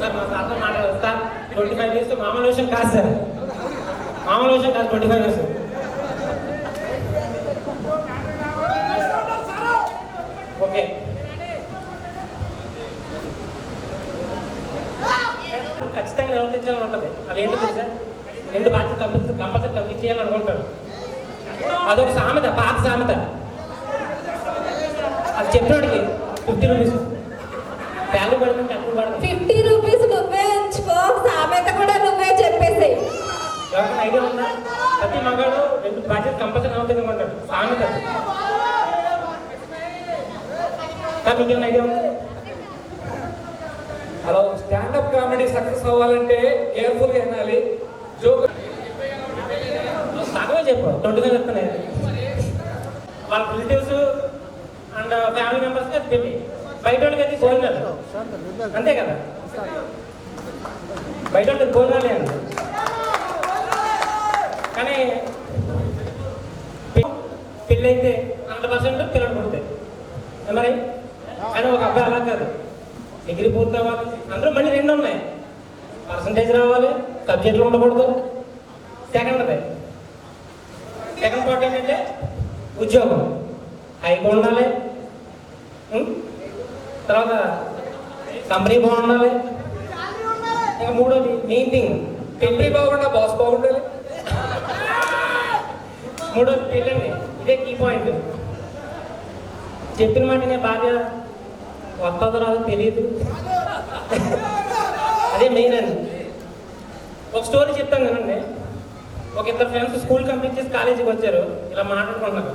Sir మా సార్తో మాట్లాడారు సార్ 25 years మామూలు విషయం కాదు సార్, మామూలు విషయం కాదు 25 years. ఓకే ఖచ్చితంగా నిర్వర్తించాలని ఉంటుంది. అది ఏంటో తెలుసా, 2 బాధ్యత కంపల్సరీ కంప్లీట్ చేయాలని అనుకుంటాడు. అదొక సామెత, పాత సామెత. అది చెప్పినోడికి 50 రూపీస్ వాల్యూ పడుతుంది, తక్కువ పడుతుంది. 50 రూపీస్ నువ్వే ఉంచుకో, సామెత కూడా నువ్వే చెప్పేసి. ఎవరికైనా ఐడియా ఉందా? ప్రతి మగాడు 2 బాధ్యత కంపల్సరీ అవుతుంది అనుకుంటాడు, సామెత. మీకు ఏమైనా ఐడియా ఉందా? హలో, స్టాండప్ కామెడీ సక్సెస్ అవ్వాలంటే కేర్ఫుల్గా వినాలి. జోక్ సగమే చెప్పు, 25 చెప్తున్నాయి. వాళ్ళ రిలేటివ్స్ అండ్ ఫ్యామిలీ మెంబర్స్కి అది పెళ్ళి, బయట వాళ్ళకి అది భోజనాలు, అంతే కదా. బయట వాళ్ళకి భోజనాలే అండి. కానీ పెళ్ళి అయితే 100% పిల్లలు పుడతాయి మరి. కానీ ఒక అబ్బాయి అలా కాదు, డిగ్రీ పూర్తి అవ్వాలి, అందులో మళ్ళీ 2 ఉన్నాయి. పర్సంటేజ్ రావాలి, సబ్జెక్టులు ఉండకూడదు. సెకండ్ పార్ట్ ఏంటంటే ఉద్యోగం హైగా ఉండాలి. తర్వాత కంపెనీ బాగుండాలి. ఇంకా 3వది మెయిన్ థింగ్, పెళ్ళి బాగుండా బాస్ బాగుండాలి. 3వది పెళ్ళండి. ఇదే కీ పాయింట్. చెప్పిన మాట నేను భార్య వస్తుందో రాదో తెలియదు, అదే మెయిన్ అండి. ఒక స్టోరీ చెప్తాను కదండి. ఒక 2 ఫ్రెండ్స్ స్కూల్ కంప్లీట్ చేసి కాలేజీకి వచ్చారు. ఇలా మాట్లాడుకుంటున్నారు,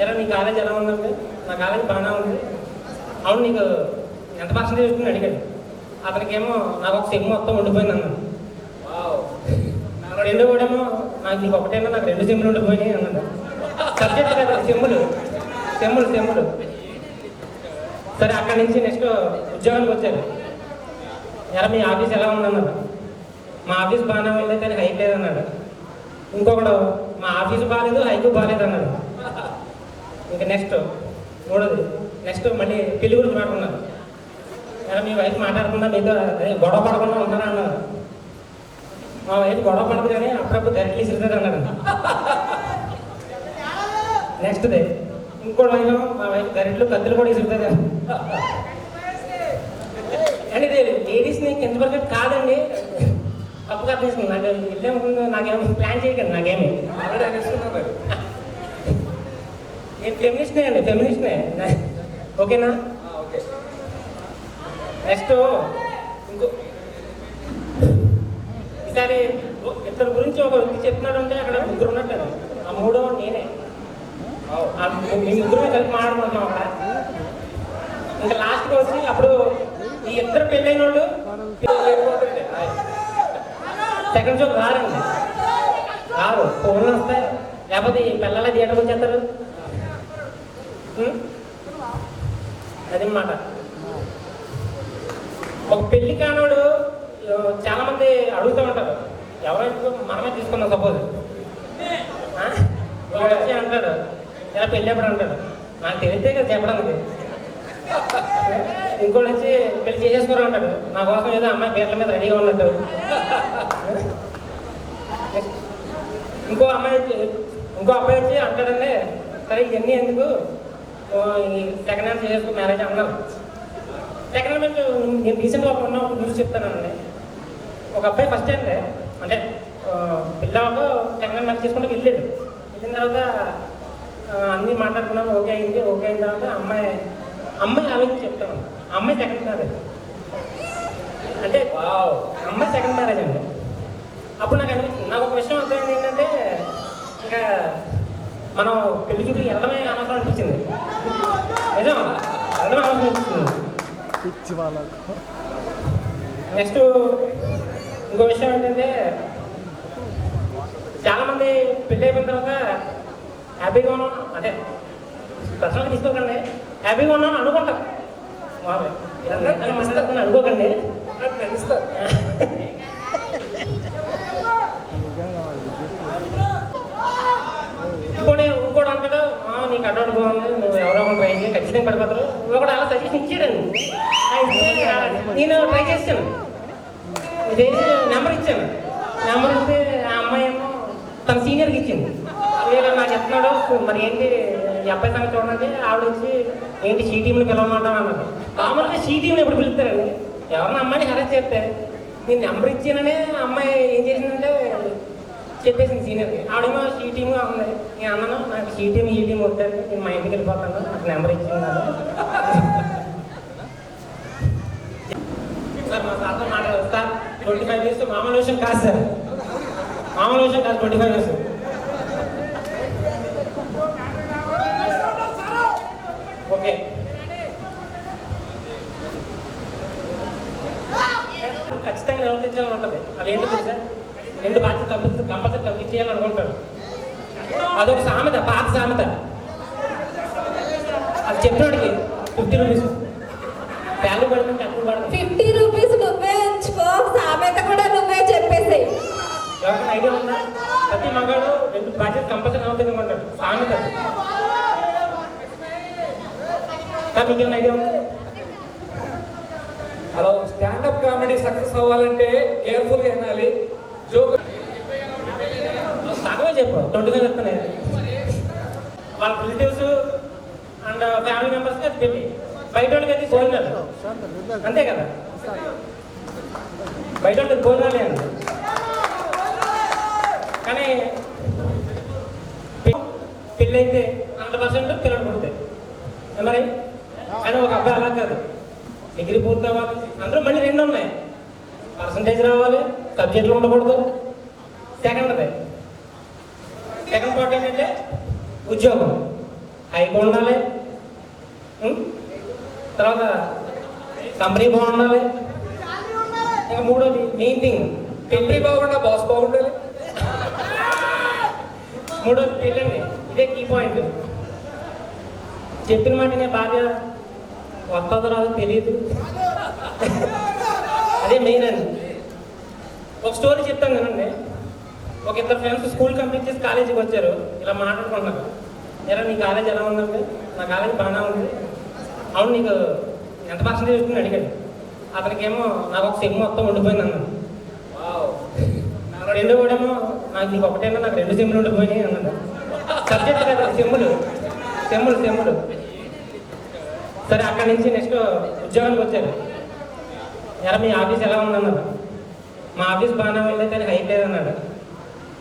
ఎలా నీ కాలేజ్ ఎలా ఉందండి? నా కాలేజ్ బాగానే ఉంది. అవును, నీకు ఎంత పర్సెంటేజ్ వస్తుంది అడిగాడు. అతనికేమో నాకు ఒక సెమ్ మొత్తం ఉండిపోయింది అన్నాడు. రెండో వాడేమో నాకు నీకు ఒకటైనా నాకు 2 సెమ్లు ఉండిపోయినాయి అన్నాడు. సబ్జెక్ట్ కదా, సెమ్ములు. సరే, అక్కడి నుంచి నెక్స్ట్ ఉద్యోగానికి వచ్చారు. ఎలా మీ ఆఫీస్ ఎలా ఉందన్నాడు. మా ఆఫీస్ బాగానే ఉంది కానీ హైక్ లేదన్నాడు. ఇంకొకడు మా ఆఫీసు బాగాలేదు, హైకు బాగాలేదు అన్నాడు. ఇంకా నెక్స్ట్ 3వది, నెక్స్ట్ మళ్ళీ పెళ్లి గురించి మాట్లాడుకున్నారు. ఎలా మీ వైఫ్ మాట్లాడకుండా మీతో గొడవ పడకుండా ఉంటారా అన్నారు. మా వైఫ్ గొడవ పడదు కానీ అప్పుడప్పుడు డైరెక్ట్లీ ఇస్తుంది అన్నాడు. నెక్స్ట్ది ఇంకోటి వైఫ్, మా వైఫ్ డైరెక్ట్లో కత్తులు కూడా ఇస్తుంది అండి. ఇది లేడీస్ని కింద వరకు కాదండి, తప్పుగా అర్థం చేసుకుంది. నాకు వెళ్ళే ముందు నాకేమో ప్లాన్ చేయకండి, నాకేమి నేను ఫెమినిస్ట్నే అండి, ఫెమినిస్ట్నే. ఓకేనా? నెక్స్ట్ ఇంకో ఈసారి 2 గురించి ఒక వ్యక్తి చెప్తున్నాడు అంటే అక్కడ 3 ఉన్నట్టు. ఆ 3వ నేనే. మీ 3 కలిపి మాట్లాడుకుంటున్నాం అక్కడ. ఇంకా లాస్ట్కి వచ్చి అప్పుడు ఈ 2 పెళ్ళైన వాళ్ళు సెకండ్ షోకి రారండి, రారు. ఫోన్లు వస్తాయి, లేకపోతే ఈ పిల్లల థియేటర్కి వచ్చేస్తారు. అదనమాట. ఒక పెళ్లి కానోడు చాలా మంది అడుగుతూ ఉంటారు, ఎవరైతే మనమే తీసుకున్నాం సపోజ్ వచ్చి అంటాడు, ఇలా పెళ్ళి ఎప్పుడు అంటాడు, నాకు తెలిస్తే కదా చెప్పడానికి. ఇంకోటి వచ్చి పెళ్లి చేసేసుకోరు అంటాడు, నా కోసం ఏదో అమ్మాయి పేర్ల మీద రెడీగా ఉన్నట్టు. ఇంకో అబ్బాయి వచ్చి అంటాడండి, సరే ఇవన్నీ ఎందుకు సెకండ్ హ్యాండ్ చేసుకో మ్యారేజ్ అన్నారు. సెకండ్ హ్యాండ్ నేను రీసెంట్గా ఉన్న ఒక న్యూస్ చెప్తానండి. ఒక అబ్బాయి ఫస్ట్ హ్యాండ్ అంటే పిల్లవాడు సెకండ్ హ్యాండ్ మ్యారేజ్ చేసుకుంటూ వెళ్ళిన తర్వాత అన్నీ మాట్లాడుకున్నాం, ఓకే అయిన తర్వాత అమ్మాయి ఆలోచించి చెప్తాను. అమ్మాయి సెకండ్ మ్యారేజ్ అంటే అమ్మాయి సెకండ్ మ్యారేజ్ అండి. అప్పుడు నాకు అనిపించింది, నాకు ఒక విషయం అర్థమైంది ఏంటంటే, ఇంకా మనం పెళ్లి చూపి వెళ్ళడమే అనవసరం అనిపించింది. నిజం, వెళ్ళడమే అనవసరం అనిపించింది. నెక్స్ట్ ఇంకో విషయం ఏంటంటే, చాలామంది పెళ్ళి అయిపోయిన తర్వాత హ్యాపీగా ఉన్నాం అంటే పర్సనల్గా తీసుకోకండి, హ్యాపీగా ఉన్నాను అనుకుంటాం. అనుకోకండి, ఇంకోటి అంటాడు, నీకు అడ్వాడు బాగుంది, నువ్వు ఎవరో ట్రై చేసి ఖచ్చితంగా పడిపోతారు. ఒకటి అలా సజెషన్ ఇచ్చాడండి, నేను ట్రై చేస్తాను. ఇదేసి నెంబర్ ఇచ్చాను. నెంబర్ ఇస్తే ఆ అమ్మాయి ఏమో తన సీనియర్కి ఇచ్చింది. వీళ్ళు నాకు చెప్తున్నాడు, మరి ఏంటి ఈ అబ్బాయి సంగతి చూడండి. ఆవిడ వచ్చి ఏంటి షీ టీంని పిలవమంటాం అన్నది. మామూలుగా షీ టీంని ఎప్పుడు పిలుస్తారండి? ఎవరన్నా అమ్మాయిని హెరాస్ చేస్తే నేను నెంబర్ ఇచ్చాననే అమ్మాయి ఏం చేసిందంటే చెప్పేసింది సీనియర్కి. ఆవిడేమో షీ టీమ్గా ఉంది. నేను అన్నాను, నాకు షీ టీమ్ ఈ టీం వద్దండి, నేను మా ఇంటికి వెళ్ళిపోతాను, నాకు నెంబర్ ఇచ్చింది సార్. మా సార్తో మాట్లాడదు సార్. 25 years మామూలు విషయం కాదు సార్, మామూలు విషయం కాదు. 25 years ఓకే. ఖచ్చితంగా నిర్వర్తించాలని ఉంటుంది. అది ఏంటో తెలుసా? 2 బాధ్యత కంపల్సరీ తప్పించేయాలని అనుకుంటాడు. అదొక సామెత, పాత సామెత. అది చెప్పినోడికి 50 రూపీస్ వాల్యూ పడుతుంది, తక్కువ పడుతుంది. 50 రూపీస్ నువ్వే ఉంచుకో, సామెత కూడా నువ్వే చెప్పేసి. ఎవరికైనా ఐడియా ఉందా? ప్రతి మగాడు 2 బాధ్యత కంపల్సరీ అవుతుంది అనుకుంటాడు, సామెత. మీకు ఏమైనా ఐడియా ఉందా? హలో, స్టాండప్ కామెడీ సక్సెస్ అవ్వాలంటే కేర్ఫుల్గా వినాలి. జోక్ సగమే చెప్పు, 25 చెప్తున్నాయి. వాళ్ళ రిలేటివ్స్ అండ్ ఫ్యామిలీ మెంబర్స్కి అది పెళ్ళి, బయట వాళ్ళకి అది భోజనాలు, అంతే కదా? బయట వాళ్ళకి భోజనాలే అండి. కానీ పెళ్ళి అయితే 100% పిల్లలు పుడతాయి మరి. కానీ ఒక అబ్బాయి అలా కాదు, డిగ్రీ పూర్తి అవ్వాలి, అందులో మళ్ళీ 2 ఉన్నాయి. పర్సంటేజ్ రావాలి, సబ్జెక్టులు ఉండకూడదు. సెకండ్ పార్ట్ ఏంటంటే ఉద్యోగం హైగా ఉండాలి. తర్వాత కంపెనీ బాగుండాలి. ఇంకా 3వది మెయిన్ థింగ్, పెళ్లి బాగుండా బాస్ బాగుండాలి. 3వది పెళ్ళండి. ఇదే కీ పాయింట్. చెప్పిన మాటనే భార్య వస్తుందో రాదో తెలియదు, అదే మెయిన్ అండి. ఒక స్టోరీ చెప్తాను కదండి. ఒక 2 ఫ్రెండ్స్ స్కూల్ కంప్లీట్ చేసి కాలేజీకి వచ్చారు. ఇలా మాట్లాడుకుంటున్నారు. ఎలా నీ కాలేజ్ ఎలా ఉందంటే, నా కాలేజ్ బాగానే ఉంది. అవును, నీకు ఎంత పర్సెంటేజ్ వస్తుంది అడిగాడు. అతనికేమో నాకు ఒక సెమ్ మొత్తం ఉండిపోయింది అన్నాడు. రెండో కూడేమో నాకు నీకు ఒకటేనా, నాకు 2 సెమ్లు ఉండిపోయినాయి అన్నాడు. సబ్జెక్ట్ కదా, సెమ్ములు. సరే, అక్కడి నుంచి నెక్స్ట్ ఉద్యోగానికి వచ్చారు. ఎలా మీ ఆఫీస్ ఎలా ఉందన్నాడు. మా ఆఫీస్ బాగానే ఉంది కానీ హైక్ లేదన్నాడు.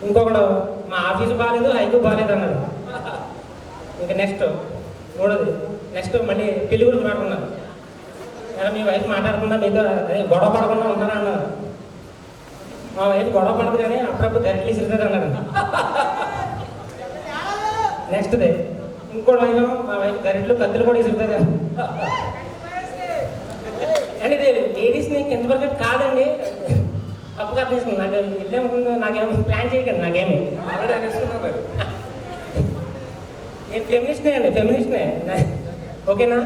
ఇంకొకడు మా ఆఫీసు బాగాలేదు, హైకు బాగాలేదు అన్నాడు. ఇంకా నెక్స్ట్ 3వది, నెక్స్ట్ మళ్ళీ పెళ్లి గురించి మాట్లాడుకున్నారు. ఎలా మీ వైఫ్ మాట్లాడకుండా మీతో గొడవ పడకుండా ఉంటారా అన్నారు. మా వైఫ్ గొడవ పడదు కానీ అప్పుడప్పుడు గరిటలు ఇసురుతుంది అన్నాడు. నెక్స్ట్దే ఇంకోటి వైపు మా వైఫ్ గరిటలు కత్తులు కూడా ఇసురుతుంది. అంటే ఇది లేడీస్ని ఎంతవరకు కాదండి, తప్పుగా అర్థం చేసుకుంది. నాకు వెళ్ళే ముందు నాకేమో ప్లాన్ చేయకండి, నాకేమి ఆల్రెడీ అనేసుకున్నారు. నేను ఫెమినిస్ట్నే అండి, ఫెమినిస్ట్నే. ఓకేనా?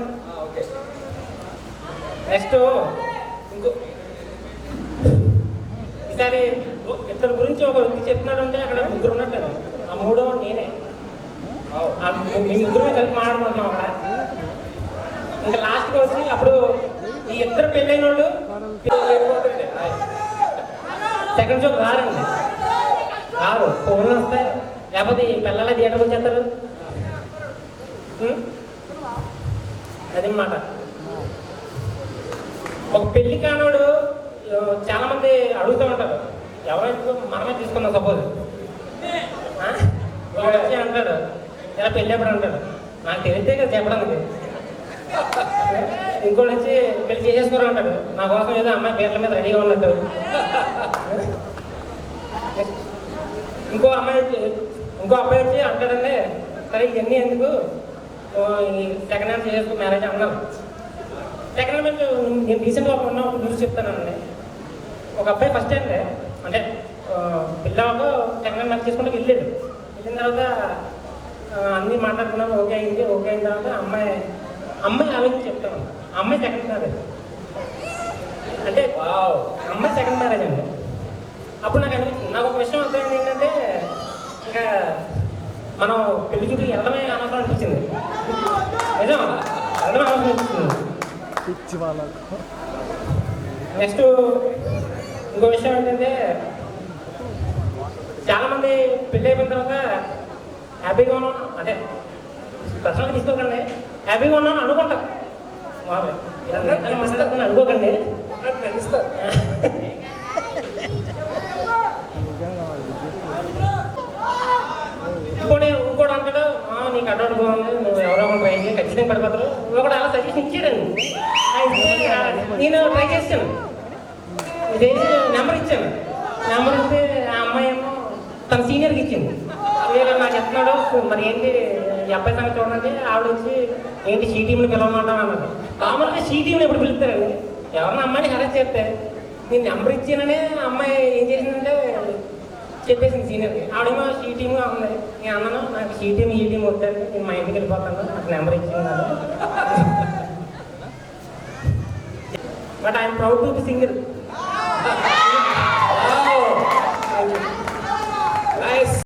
ఓకే. నెక్స్ట్ ఇంకో ఈసారి 2 గురించి ఒక వ్యక్తి చెప్తున్నాడు అంటే అక్కడ 3 ఉన్నట్టు. ఆ 3వ నేనే. మీ 3 కలిపి మాట్లాడుకుంటున్నాం అక్కడ. ఇంకా లాస్ట్కి వచ్చి అప్పుడు ఈ 2 పెళ్ళైన వాళ్ళు సెకండ్ షోకి రారండి, రారు. ఫోన్లు వస్తాయి, లేకపోతే ఈ పిల్లల థియేటర్కి వచ్చేస్తారు. అదనమాట. ఒక పెళ్లి కానోడు చాలా మంది అడుగుతూ ఉంటారు, ఎవరైతే మనమే తీసుకున్నాం సపోజ్ వచ్చి అంటాడు, ఇలా పెళ్ళి ఎప్పుడు అంటాడు. నాకు తెలిస్తే కదా చెప్పడానికి. ఇంకోటి వచ్చి పెళ్లి చేసేసుకోరు అంటాడు, నా కోసం ఏదో అమ్మాయి పేర్ల మీద రెడీగా ఉన్నట్టు. ఇంకో అబ్బాయి వచ్చి అంటాడండి, సరే ఇవన్నీ ఎందుకు, ఈ సెకండ్ హ్యాండ్ చేసుకో మ్యారేజ్ అన్నారు. సెకండ్ హ్యాండ్ నేను రీసెంట్గా ఉన్న ఒక న్యూస్ చెప్తానండి. ఒక అబ్బాయి ఫస్ట్ హ్యాండ్ అంటే పిల్లవాడు సెకండ్ హ్యాండ్ మ్యారేజ్ చేసుకుంటే వెళ్ళిన తర్వాత అన్నీ మాట్లాడుకున్నాం, ఓకే అయిన తర్వాత అమ్మాయి ఆలోచించి చెప్తాను. అమ్మాయి సెకండ్ మ్యారేజ్ అంటే అమ్మాయి సెకండ్ మ్యారేజ్ అండి. అప్పుడు నాకు అనిపించింది, నాకు ఒక విషయం అర్థమైంది ఏంటంటే, ఇంకా మనం పెళ్లి చుట్టూ వెళ్ళడమే అనవసరం అనిపించింది. నిజం, వెళ్ళడమే అనవసరం అనిపించింది. నెక్స్ట్ ఇంకో విషయం ఏంటంటే చాలామంది పెళ్ళి అయిపోయిన తర్వాత హ్యాపీగా ఉన్నాను అంటే పర్సనల్గా తీసుకోకండి, హ్యాపీగా ఉన్నాను అనుకుంటారు. మాట్లాడుతున్నా అనుకోకండి. నటిస్తారు. ఇంకోటి అంటాడు నీకు అడ్డు బాగుంది, నువ్వు ఎవరో ఒకటి ట్రై చేసి ఖచ్చితంగా పడిపోతారు. ఒకటి అలా సజెషన్ ఇచ్చాడండి. నేను ట్రై చేశాను, చేసి నెంబర్ ఇచ్చాను. నెంబర్ ఇస్తే ఆ అమ్మాయి ఏమో తన సీనియర్కి ఇచ్చింది. వీళ్ళు నాకు చెప్తున్నాడు మరి ఏంటి ఈ అబ్బాయి సంగతి చూడండి. ఆవిడ వచ్చి ఏంటి షీ టీంని పిలవమంటాం అన్నది. మామూలుగా షీ టీంని ఎప్పుడు పిలుస్తారండి? ఎవరన్నా అమ్మాయిని హెరాస్ చేస్తే నేను నెంబర్ ఇచ్చాననే అమ్మాయి ఏం చేసిందంటే చెప్పేసింది సీనియర్కి. ఆవిడేమో షీ టీమ్గా ఉంది. నేను అన్నాను నాకు షీ టీమ్ ఈ టీం వద్దండి, నేను మా ఇంటికి వెళ్ళిపోతాను, నాకు నెంబర్ ఇచ్చింది. But I'm proud to be single.